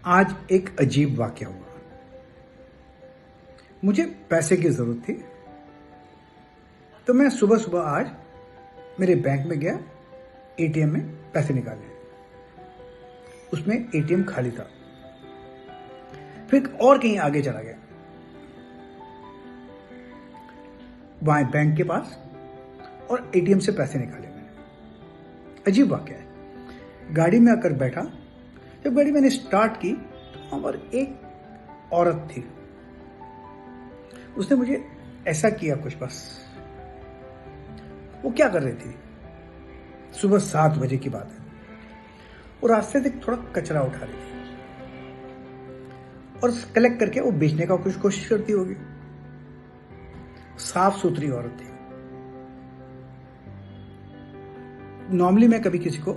आज एक अजीब वाकया हुआ। मुझे पैसे की जरूरत थी, तो मैं सुबह सुबह आज मेरे बैंक में गया, एटीएम में पैसे निकाले। उसमें एटीएम खाली था। फिर और कहीं आगे चला गया, वहां बैंक के पास, और एटीएम से पैसे निकाले मैंने। अजीब वाकया है। गाड़ी में आकर बैठा, जब गाड़ी मैंने स्टार्ट की तो वहां पर एक औरत थी। उसने मुझे ऐसा किया कुछ, बस वो क्या कर रही थी, सुबह 7 बजे की बात है, वो रास्ते से थोड़ा कचरा उठा रही थी और कलेक्ट करके वो बेचने का कुछ कोशिश करती होगी। साफ सुथरी औरत थी। नॉर्मली मैं कभी किसी को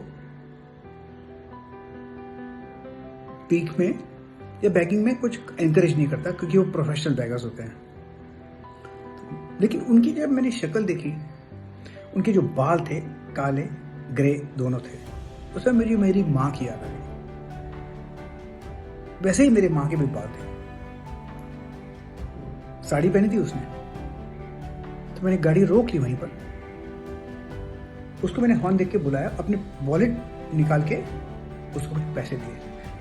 पीक में या बैगिंग में कुछ एनकरेज नहीं करता, क्योंकि वो प्रोफेशनल बैगर्स होते हैं। लेकिन उनकी जब मैंने शक्ल देखी, उनके जो बाल थे काले ग्रे दोनों थे, उसमें मेरी माँ की याद आ गई। वैसे ही मेरे माँ के भी बाल थे। साड़ी पहनी थी उसने, तो मैंने गाड़ी रोक ली वहीं पर। उसको मैंने हॉर्न देख के बुलाया, अपने वॉलेट निकाल के उसको पैसे दिए।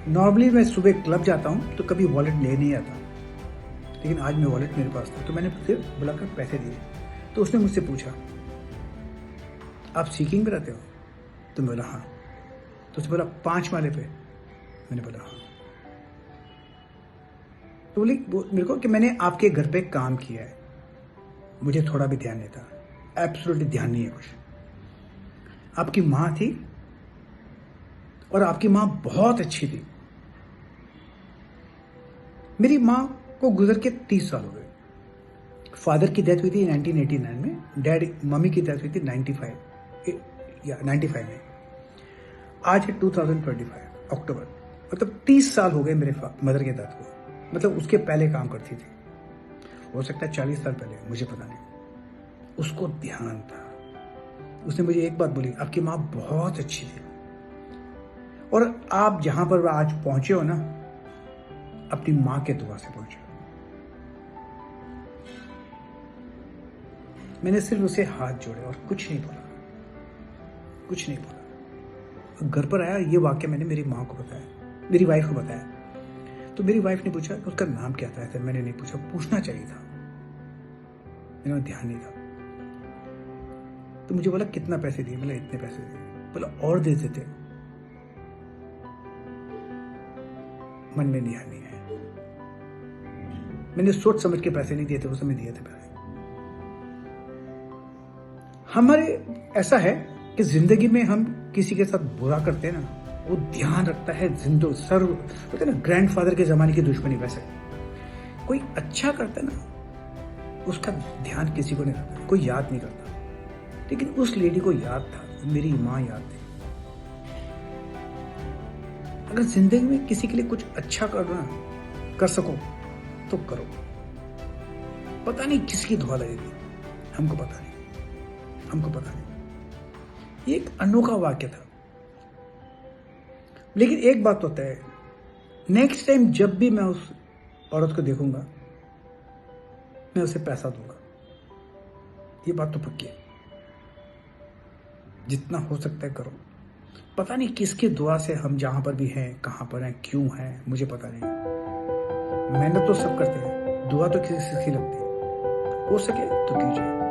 नॉर्मली मैं सुबह क्लब जाता हूँ तो कभी वॉलेट ले नहीं आता, लेकिन आज मैं वॉलेट मेरे पास था, तो मैंने फिर बुलाकर पैसे दिए। तो उसने मुझसे पूछा, आप सीकिंग में रहते हो? तो मैं बोला हाँ। तो उसने बोला 5 माले पे? मैंने बोला हाँ। तो बोली मेरे को कि मैंने आपके घर पे काम किया है, मुझे थोड़ा भी ध्यान नहीं था, एब्सोल्युटली ध्यान नहीं है कुछ। आपकी माँ थी और आपकी माँ बहुत अच्छी थी। मेरी माँ को गुजर के 30 साल हो गए। फादर की डेथ हुई थी 1989 में, मम्मी की डेथ हुई थी 95 में। आज है 2025 अक्टूबर, मतलब 30 साल हो गए मेरे मदर के डेथ को। मतलब उसके पहले काम करती थी, हो सकता है 40 साल पहले, मुझे पता नहीं। उसको ध्यान था। उसने मुझे एक बात बोली, आपकी माँ बहुत अच्छी थी, और आप जहां पर आज पहुंचे हो ना, अपनी माँ के दुआ से पहुंचे हो। मैंने सिर्फ उसे हाथ जोड़े और कुछ नहीं बोला, कुछ नहीं बोला। घर पर आया, ये वाक्य मैंने मेरी माँ को बताया, मेरी वाइफ को बताया। तो मेरी वाइफ ने पूछा उसका नाम क्या था। ऐसे मैंने नहीं पूछा, पूछना चाहिए था, मेरा ध्यान नहीं था। तो मुझे बोला कितना पैसे दिए? बोला इतने पैसे दिए। बोला और दे देते? मन में ध्यान नहीं है। मैंने सोच समझ के पैसे नहीं दिए थे, उस समय दिए थे पैसे। हमारे ऐसा है कि जिंदगी में हम किसी के साथ बुरा करते हैं ना, वो ध्यान रखता है जिंदो सर्व, बोलते ना ग्रैंडफादर के जमाने की दुश्मनी। वैसे कोई अच्छा करता है ना, उसका ध्यान किसी को नहीं रखता, कोई याद नहीं करता। लेकिन उस लेडी को याद था, मेरी माँ याद थी। अगर जिंदगी में किसी के लिए कुछ अच्छा कर सको तो करो। पता नहीं किसकी दुआ लगेगी, हमको पता नहीं। ये एक अनोखा वाक्य था। लेकिन एक बात तो तय है, नेक्स्ट टाइम जब भी मैं उस औरत को देखूंगा, मैं उसे पैसा दूंगा। ये बात तो पक्की है। जितना हो सकता है करो। पता नहीं किसकी दुआ से हम जहां पर भी हैं, कहां पर हैं, क्यों हैं, मुझे पता नहीं। मेहनत तो सब करते हैं, दुआ तो किसी की लगती है। हो सके तो कीजिए।